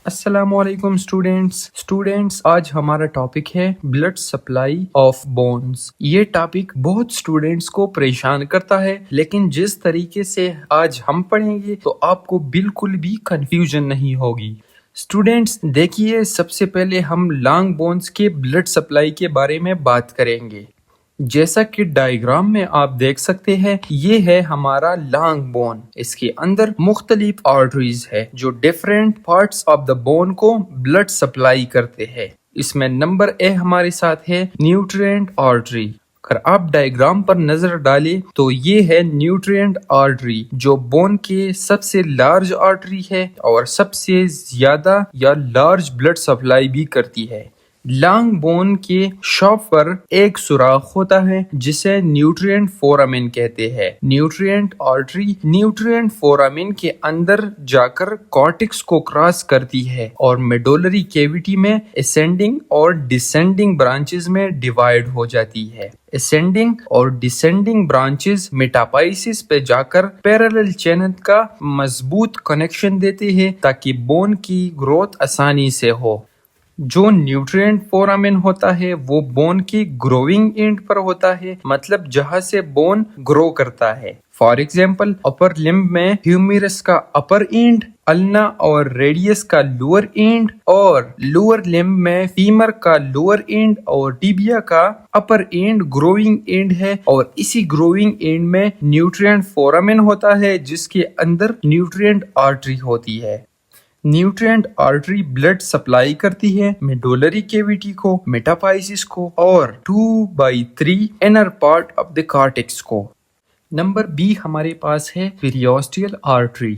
السلام علیکم اسٹوڈینٹس آج ہمارا ٹاپک ہے بلڈ سپلائی آف بونز۔ یہ ٹاپک بہت اسٹوڈینٹس کو پریشان کرتا ہے، لیکن جس طریقے سے آج ہم پڑھیں گے تو آپ کو بالکل بھی کنفیوژن نہیں ہوگی۔ اسٹوڈینٹس دیکھیے، سب سے پہلے ہم لانگ بونز کے بلڈ سپلائی کے بارے میں بات کریں گے۔ جیسا کہ ڈائیگرام میں آپ دیکھ سکتے ہیں، یہ ہے ہمارا لانگ بون۔ اس کے اندر مختلف آرٹریز ہے جو different parts of the bone کو بلڈ سپلائی کرتے ہیں۔ اس میں نمبر اے ہمارے ساتھ ہے نیوٹرینٹ آرٹری۔ اگر آپ ڈائیگرام پر نظر ڈالیں تو یہ ہے نیوٹرینٹ آرٹری، جو بون کے سب سے لارج آرٹری ہے اور سب سے زیادہ یا لارج بلڈ سپلائی بھی کرتی ہے۔ لانگ بون کے شاف پر ایک سوراخ ہوتا ہے جسے نیوٹرینٹ فورامن کہتے ہیں۔ نیوٹرینٹ آرٹری نیوٹرینٹ فورامن کے اندر جا کر کارٹکس کو کراس کرتی ہے اور میڈولری کیویٹی میں اسینڈنگ اور ڈسینڈنگ برانچز میں ڈیوائیڈ ہو جاتی ہے۔ اسینڈنگ اور ڈسینڈنگ برانچز میٹاپائسس پہ جا کر پیرالل چینل کا مضبوط کنیکشن دیتے ہیں تاکہ بون کی گروتھ آسانی سے ہو۔ جو نیوٹرینٹ فورامن ہوتا ہے وہ بون کی گروئنگ اینڈ پر ہوتا ہے، مطلب جہاں سے بون گرو کرتا ہے۔ فار ایگزامپل، اپر لمب میں ہیومیرس کا اپر اینڈ، النا اور ریڈیس کا لوور اینڈ، اور لوور لمب میں فیمر کا لوور اینڈ اور ٹیبیا کا اپر اینڈ گروئنگ اینڈ ہے، اور اسی گروئنگ اینڈ میں نیوٹرینٹ فورامن ہوتا ہے جس کے اندر نیوٹرینٹ آرٹری ہوتی ہے۔ نیوٹرینٹ آرٹری بلڈ سپلائی کرتی ہے میڈولری کیویٹی کو، میٹاپائسس کو اور 2/3 inner part of the cortex کو۔ نمبر بی ہمارے پاس ہے پیریوسٹیل آرٹری۔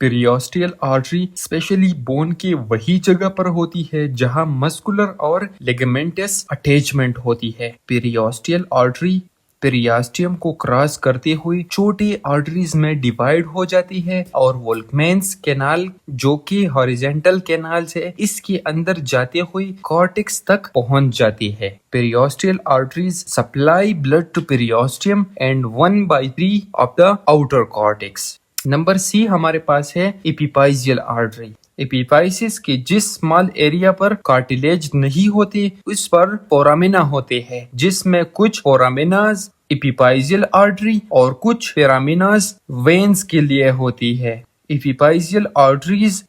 پیریوسٹیل آرٹری اسپیشلی بون کے وہی جگہ پر ہوتی ہے جہاں مسکولر اور لیگمنٹس اٹیچمنٹ ہوتی ہے۔ پیریوسٹیل آرٹری پیریاسٹیم کو کراس کرتے ہوئے چھوٹے آرٹریز میں ڈیوائیڈ ہو جاتی ہے اور وولکمینز کینال، جو کہ ہاریزونٹل کینالز ہے، اس کے اندر جاتے ہوئے کارٹکس تک پہنچ جاتی ہے۔ Periosteal arteries supply blood to periosteum and 1/3 of the outer cortex. Number C ہمارے پاس ہے ایپیپائزیل آرٹری۔ ایپیپائسس کے جس اسمال ایریا پر کارٹیلیج نہیں ہوتے اس پر فورامنا ہوتے ہیں، جس میں کچھ فورامناز ایپیپائزیل آرٹری اور کچھ فورامناز وینز کے لیے ہوتی ہے۔ ایپیپائزیل آرٹریز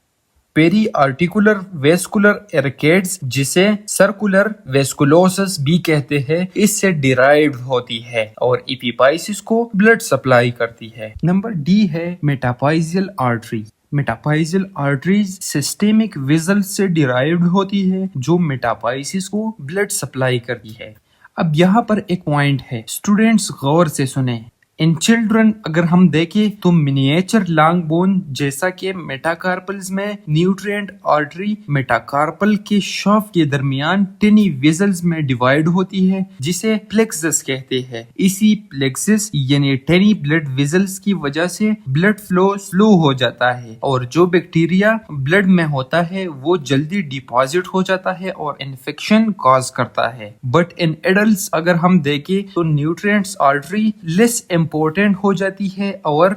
پیری آرٹیکولر ویسکولر ارکیڈز، جسے سرکولر ویسکولوسس بھی کہتے ہیں، اس سے ڈیرائیوڈ ہوتی ہے اور ایپیپائسس کو بلڈ سپلائی کرتی ہے۔ نمبر ڈی ہے میٹاپائزیل آرٹری۔ میٹاپائزیل آرٹریز سسٹیمک ویزل سے ڈیرائیوڈ ہوتی ہے جو میٹاپائسس کو بلڈ سپلائی کرتی ہے۔ اب یہاں پر ایک پوائنٹ ہے، اسٹوڈینٹس غور سے سنیں۔ ان چلڈرن اگر ہم دیکھیں تو منیچر لانگ بون جیسا کہ میٹاکارپلز میں نیوٹرینٹ آرٹری میٹاکارپل کے شاف کے درمیان ٹینی ویزلز میں ڈیوائیڈ ہوتی ہے جسے پلیکسس کہتے ہیں۔ اسی پلیکسس یعنی ٹینی بلڈ ویزلز کی وجہ سے بلڈ فلو سلو ہو جاتا ہے اور جو بیکٹیریا بلڈ میں ہوتا ہے وہ جلدی ڈپازٹ ہو جاتا ہے اور انفیکشن کاز کرتا ہے۔ بٹ ان ایڈلٹس اگر ہم دیکھیں تو نیوٹرینٹس آرٹری لیس امپورٹنٹ ہو جاتی ہے اور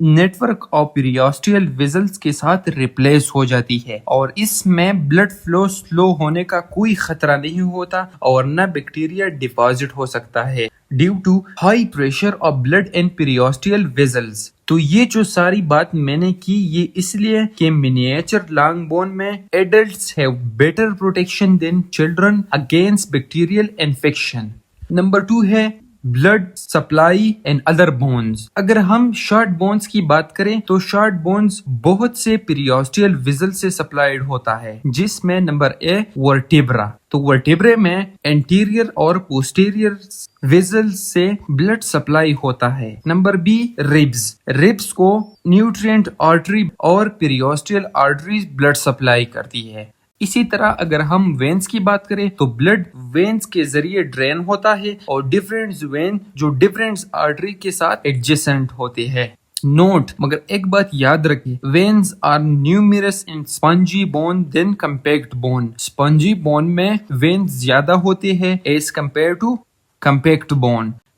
نیٹ ورک آف پیریوسٹیل ویزلز کے ساتھ ریپلیس ہو جاتی ہے، اور اس میں بلڈ فلو سلو ہونے کا کوئی خطرہ نہیں ہوتا اور نہ بیکٹیریا ڈپازٹ ہو سکتا ہے due to high pressure of blood in periosteal vessels. تو یہ جو ساری بات میں نے کی یہ اس لیے کہ منیچر لانگ بون میں adults have better protection than children against bacterial infection. Number 2 ہے blood supply and other bones. اگر ہم شارٹ بونز کی بات کریں تو شارٹ بونز بہت سے پیریوسٹیل ویزل سے سپلائیڈ ہوتا ہے، جس میں نمبر اے ورٹیبرا۔ تو ورٹیبرے میں انٹیریر اور پوسٹیریئر ویزل سے بلڈ سپلائی ہوتا ہے۔ نمبر بی ریبز کو نیوٹرینٹ آرٹری اور پیریوسٹیل آرٹریز بلڈ سپلائی کرتی ہے۔ اسی طرح اگر ہم وینز کی بات کریں تو بلڈ وینز کے ذریعے ڈرین ہوتا ہے اور ڈیفرنٹ وین جو ڈیفرنٹ آرٹری کے ساتھ ایڈجسنٹ ہوتے ہیں۔ نوٹ، مگر ایک بات یاد رکھیں، veins are numerous in spongy bone than compact bone. Spongy bone میں وینز زیادہ ہوتے ہیں as compare to compact bone.